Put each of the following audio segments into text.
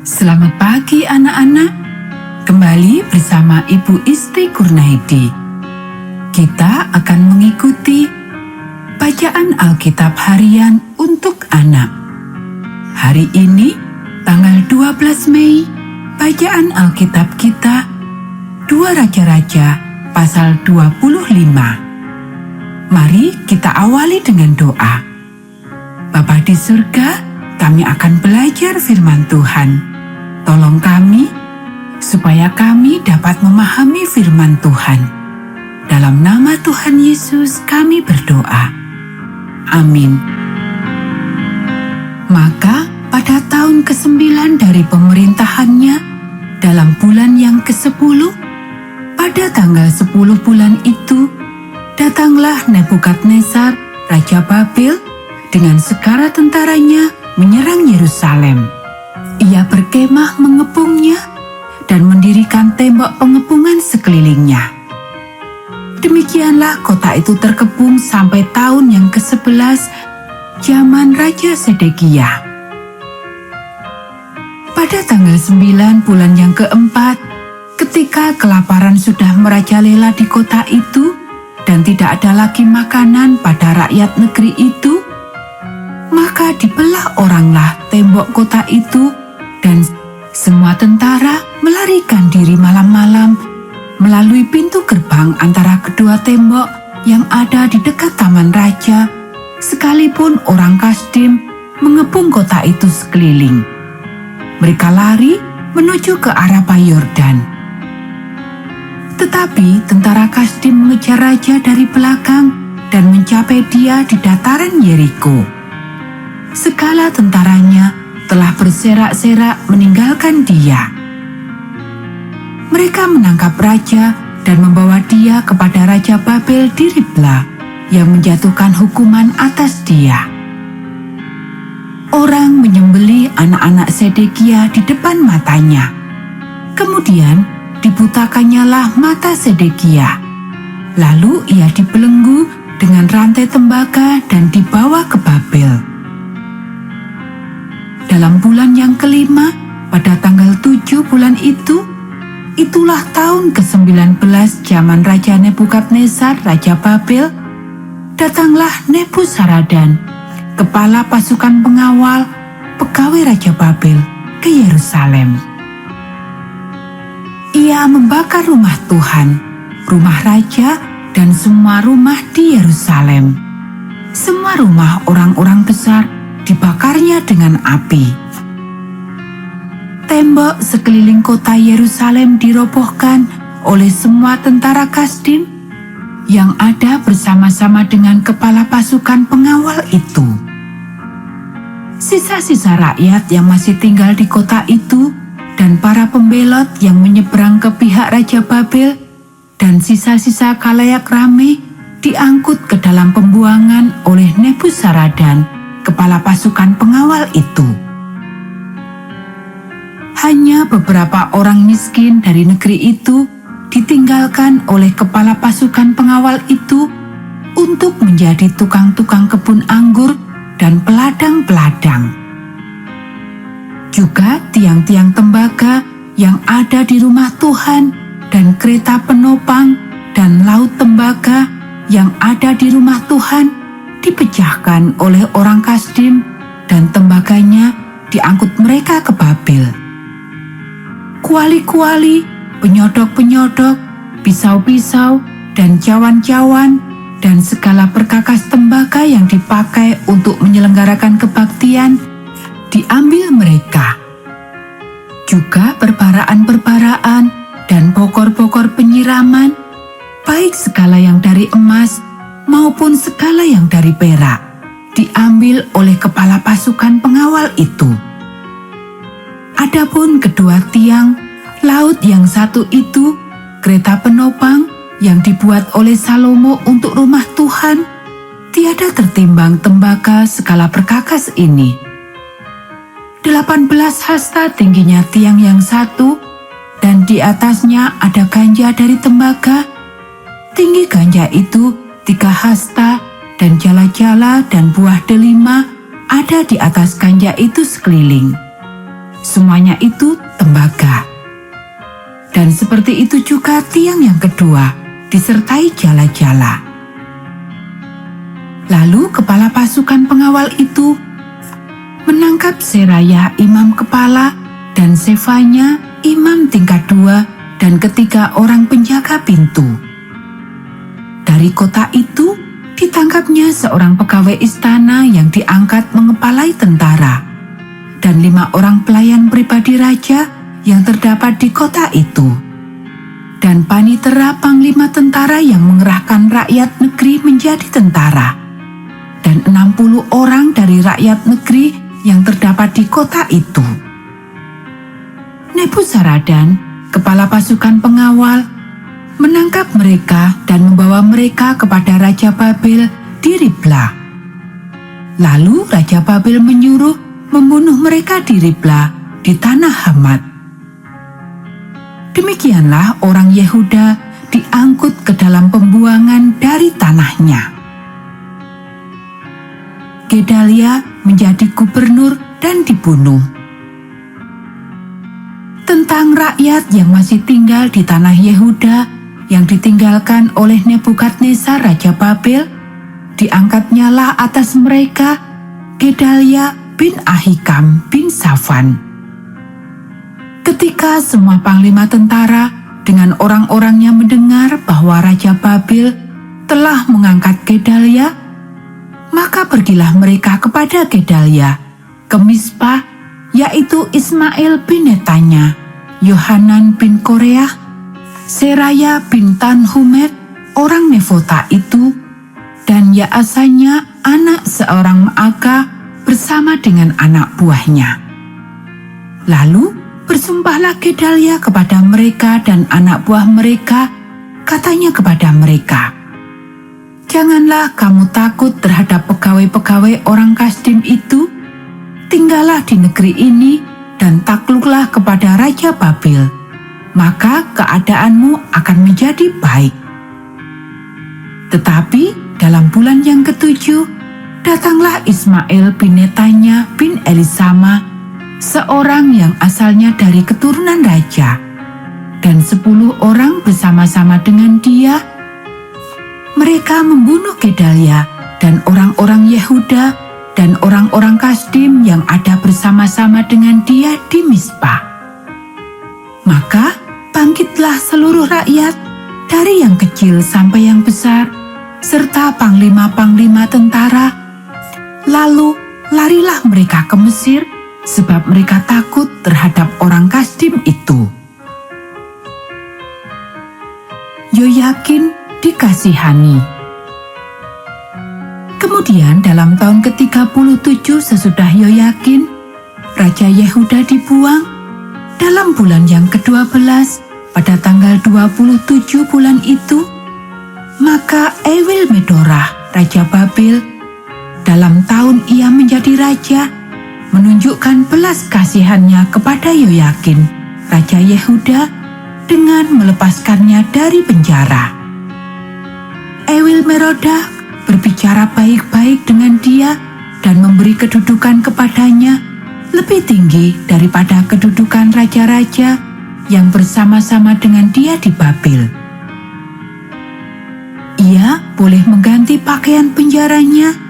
Selamat pagi anak-anak, kembali bersama Ibu Isti Kurnaidi. Kita akan mengikuti bacaan Alkitab harian untuk anak. Hari ini, tanggal 12 Mei, bacaan Alkitab kita 2 Raja-Raja pasal 25. Mari kita awali dengan doa. Bapa di surga, kami akan belajar firman Tuhan. Tolong kami, supaya kami dapat memahami firman Tuhan. Dalam nama Tuhan Yesus kami berdoa. Amin. Maka pada tahun ke-9 dari pemerintahannya, dalam bulan yang ke-10, pada tanggal 10 bulan itu, datanglah Nebukadnezar, Raja Babel, dengan segala tentaranya menyerang Yerusalem. Ia berkemah mengepungnya dan mendirikan tembok pengepungan sekelilingnya. Demikianlah kota itu terkepung sampai tahun yang ke-11 zaman Raja Sedekia. Pada tanggal 9 bulan yang keempat, ketika kelaparan sudah merajalela di kota itu dan tidak ada lagi makanan pada rakyat negeri itu, maka dibelah oranglah tembok kota itu, dan semua tentara melarikan diri malam-malam melalui pintu gerbang antara kedua tembok yang ada di dekat taman raja, sekalipun orang Kasdim mengepung kota itu sekeliling. Mereka lari menuju ke arah Yordan. Tetapi tentara Kasdim mengejar raja dari belakang dan mencapai dia di dataran Yeriko. Segala tentaranya telah berserak-serak meninggalkan dia. Mereka menangkap raja dan membawa dia kepada Raja Babel di Ribla yang menjatuhkan hukuman atas dia. Orang menyembelih anak-anak Sedekia di depan matanya. Kemudian dibutakannyalah mata Sedekia. Lalu ia dibelenggu dengan rantai tembaga dan dibawa ke Babel. Dalam bulan yang kelima, pada tanggal 7 bulan itu, itulah tahun ke-19 zaman Raja Nebukadnezar, Raja Babel, datanglah Nebuzaradan, kepala pasukan pengawal, pegawai Raja Babel, ke Yerusalem. Ia membakar rumah Tuhan, rumah raja, dan semua rumah di Yerusalem. Semua rumah orang-orang besar dibakarnya dengan api. Tembok sekeliling kota Yerusalem dirobohkan oleh semua tentara Kasdim yang ada bersama-sama dengan kepala pasukan pengawal itu. Sisa-sisa rakyat yang masih tinggal di kota itu dan para pembelot yang menyeberang ke pihak Raja Babel dan sisa-sisa khalayak ramai diangkut ke dalam pembuangan oleh Nebuzaradan, kepala pasukan pengawal itu. Hanya beberapa orang miskin dari negeri itu ditinggalkan oleh kepala pasukan pengawal itu untuk menjadi tukang-tukang kebun anggur dan peladang-peladang. Juga tiang-tiang tembaga yang ada di rumah Tuhan dan kereta penopang dan laut tembaga yang ada di rumah Tuhan dipecahkan oleh orang Kasdim dan tembaganya diangkut mereka ke Babel. Kuali-kuali, penyodok-penyodok, pisau-pisau, dan cawan-cawan, dan segala perkakas tembaga yang dipakai untuk menyelenggarakan kebaktian diambil mereka. Juga perbaraan-perbaraan dan pokor-pokor penyiraman, baik segala yang dari emas maupun segala yang dari perak, diambil oleh kepala pasukan pengawal itu. Adapun kedua tiang, laut yang satu itu, kereta penopang yang dibuat oleh Salomo untuk rumah Tuhan, tiada tertimbang tembaga segala perkakas ini. 18 hasta tingginya tiang yang satu, dan di atasnya ada ganja dari tembaga. Tinggi ganja itu 3 hasta, dan jala-jala dan buah delima ada di atas ganja itu sekeliling. semuanya itu tembaga. Dan seperti itu juga tiang yang kedua, disertai jala-jala. Lalu kepala pasukan pengawal itu menangkap Seraya imam kepala dan Sefanya imam tingkat 2 dan ketiga orang penjaga pintu. Dari kota itu ditangkapnya seorang pegawai istana yang diangkat mengepalai tentara dan 5 orang pelayan pribadi raja yang terdapat di kota itu, dan panitera panglima tentara yang mengerahkan rakyat negeri menjadi tentara, dan 60 orang dari rakyat negeri yang terdapat di kota itu. Nebuzaradan, kepala pasukan pengawal, menangkap mereka dan membawa mereka kepada Raja Babel di Ribla. Lalu Raja Babel menyuruh membunuh mereka di Ribla di tanah Hamat. Demikianlah orang Yehuda diangkut ke dalam pembuangan dari tanahnya. Gedalia menjadi gubernur dan dibunuh. Tentang rakyat yang masih tinggal di tanah Yehuda yang ditinggalkan oleh Nebukadnezar Raja Babel, diangkatnyalah atas mereka Gedalia bin Ahikam bin Safan. Ketika semua panglima tentara dengan orang-orangnya mendengar bahwa Raja Babel telah mengangkat Gedalia, maka pergilah mereka kepada Gedalia ke Mispa, yaitu Ismail bin Netanya, Yohanan bin Koreah, Seraya bin Tanhumet, orang Nefota itu, dan Yaasanya anak seorang Maaka bersama dengan anak buahnya. Lalu bersumpahlah Gedalia kepada mereka dan anak buah mereka, katanya kepada mereka, "Janganlah kamu takut terhadap pegawai-pegawai orang Kasdim itu, tinggallah di negeri ini dan takluklah kepada Raja Babel, maka keadaanmu akan menjadi baik." Tetapi dalam bulan yang ke-7, datanglah Ismail bin Netanya bin Elisama, seorang yang asalnya dari keturunan raja, dan 10 orang bersama-sama dengan dia. Mereka membunuh Gedalia dan orang-orang Yehuda dan orang-orang Kasdim yang ada bersama-sama dengan dia di Mispa. Maka bangkitlah seluruh rakyat, dari yang kecil sampai yang besar, serta panglima-panglima tentara. Lalu larilah mereka ke Mesir, sebab mereka takut terhadap orang Kasdim itu. Yoyakin dikasihani. Kemudian dalam tahun ke-37 sesudah Yoyakin, Raja Yehuda dibuang, dalam bulan yang ke-12 pada tanggal 27 bulan itu, maka Ewil Medorah, Raja Babel, dalam tahun ia menjadi raja, menunjukkan belas kasihannya kepada Yoyakin, Raja Yehuda, dengan melepaskannya dari penjara. Ewil Merodak berbicara baik-baik dengan dia dan memberi kedudukan kepadanya lebih tinggi daripada kedudukan raja-raja yang bersama-sama dengan dia di Babel. Ia boleh mengganti pakaian penjaranya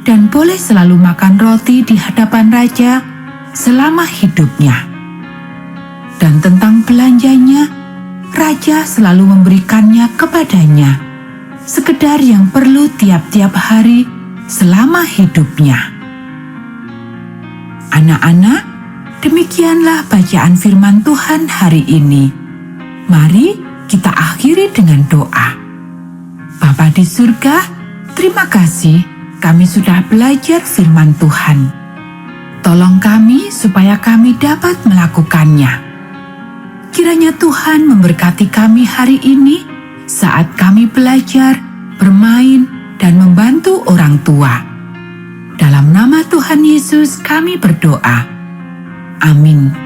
dan boleh selalu makan roti di hadapan raja selama hidupnya. Dan tentang belanjanya, raja selalu memberikannya kepadanya, sekedar yang perlu tiap-tiap hari selama hidupnya. Anak-anak, demikianlah bacaan firman Tuhan hari ini. Mari kita akhiri dengan doa. Bapa di surga, terima kasih kami sudah belajar firman Tuhan. Tolong kami supaya kami dapat melakukannya. Kiranya Tuhan memberkati kami hari ini saat kami belajar, bermain, dan membantu orang tua. Dalam nama Tuhan Yesus kami berdoa. Amin.